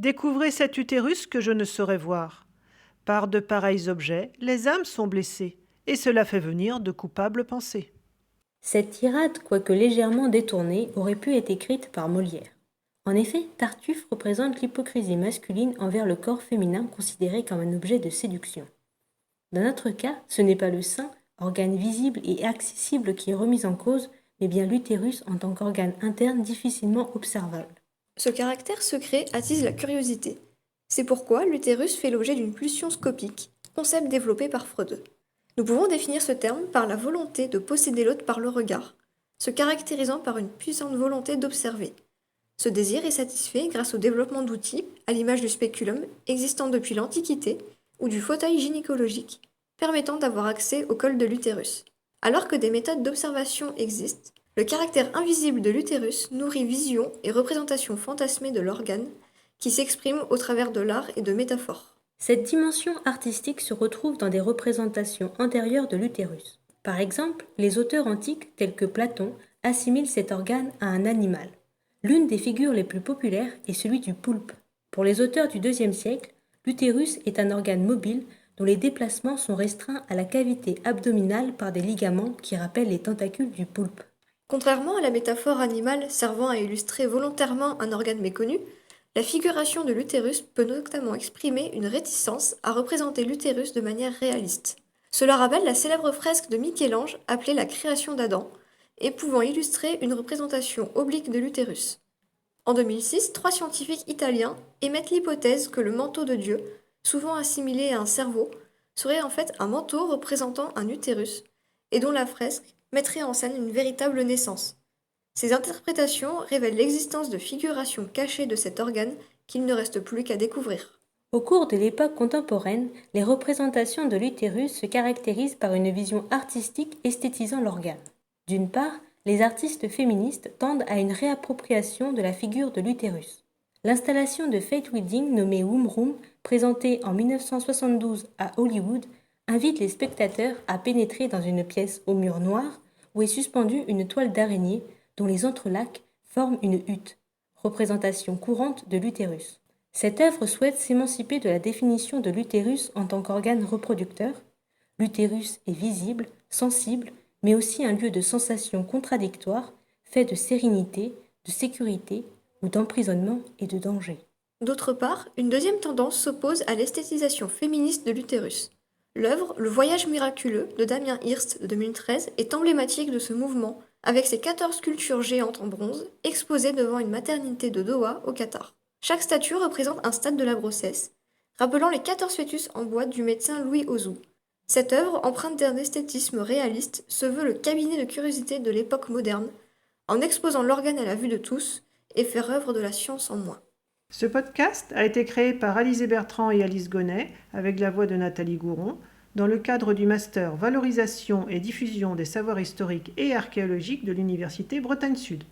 Découvrez cet utérus que je ne saurais voir. Par de pareils objets, les âmes sont blessées, et cela fait venir de coupables pensées. Cette tirade, quoique légèrement détournée, aurait pu être écrite par Molière. En effet, Tartuffe représente l'hypocrisie masculine envers le corps féminin considéré comme un objet de séduction. Dans notre cas, ce n'est pas le sein, organe visible et accessible qui est remis en cause, mais bien l'utérus en tant qu'organe interne difficilement observable. Ce caractère secret attise la curiosité. C'est pourquoi l'utérus fait l'objet d'une pulsion scopique, concept développé par Freud. Nous pouvons définir ce terme par la volonté de posséder l'autre par le regard, se caractérisant par une puissante volonté d'observer. Ce désir est satisfait grâce au développement d'outils, à l'image du spéculum, existant depuis l'Antiquité, ou du fauteuil gynécologique, permettant d'avoir accès au col de l'utérus. Alors que des méthodes d'observation existent, le caractère invisible de l'utérus nourrit visions et représentations fantasmées de l'organe, qui s'expriment au travers de l'art et de métaphores. Cette dimension artistique se retrouve dans des représentations antérieures de l'utérus. Par exemple, les auteurs antiques tels que Platon assimilent cet organe à un animal. L'une des figures les plus populaires est celui du poulpe. Pour les auteurs du IIe siècle, l'utérus est un organe mobile dont les déplacements sont restreints à la cavité abdominale par des ligaments qui rappellent les tentacules du poulpe. Contrairement à la métaphore animale servant à illustrer volontairement un organe méconnu, la figuration de l'utérus peut notamment exprimer une réticence à représenter l'utérus de manière réaliste. Cela rappelle la célèbre fresque de Michel-Ange appelée la création d'Adam, et pouvant illustrer une représentation oblique de l'utérus. En 2006, 3 scientifiques italiens émettent l'hypothèse que le manteau de Dieu, souvent assimilé à un cerveau, serait en fait un manteau représentant un utérus, et dont la fresque mettrait en scène une véritable naissance. Ces interprétations révèlent l'existence de figurations cachées de cet organe qu'il ne reste plus qu'à découvrir. Au cours de l'époque contemporaine, les représentations de l'utérus se caractérisent par une vision artistique esthétisant l'organe. D'une part, les artistes féministes tendent à une réappropriation de la figure de l'utérus. L'installation de Faith Wedding nommée Womb Room, présentée en 1972 à Hollywood, invite les spectateurs à pénétrer dans une pièce au mur noir où est suspendue une toile d'araignée dont les entrelacs forment une hutte, représentation courante de l'utérus. Cette œuvre souhaite s'émanciper de la définition de l'utérus en tant qu'organe reproducteur. L'utérus est visible, sensible, mais aussi un lieu de sensations contradictoires, fait de sérénité, de sécurité ou d'emprisonnement et de danger. D'autre part, une deuxième tendance s'oppose à l'esthétisation féministe de l'utérus. L'œuvre Le Voyage miraculeux de Damien Hirst de 2013 est emblématique de ce mouvement, avec ses 14 sculptures géantes en bronze exposées devant une maternité de Doha au Qatar. Chaque statue représente un stade de la grossesse, rappelant les 14 fœtus en bois du médecin Louis Ozou. Cette œuvre, empreinte d'un esthétisme réaliste, se veut le cabinet de curiosité de l'époque moderne, en exposant l'organe à la vue de tous et faire œuvre de la science en moins. Ce podcast a été créé par Alizé Bertrand et Alice Gonnet, avec la voix de Nathalie Gouron, dans le cadre du master Valorisation et diffusion des savoirs historiques et archéologiques de l'Université Bretagne Sud.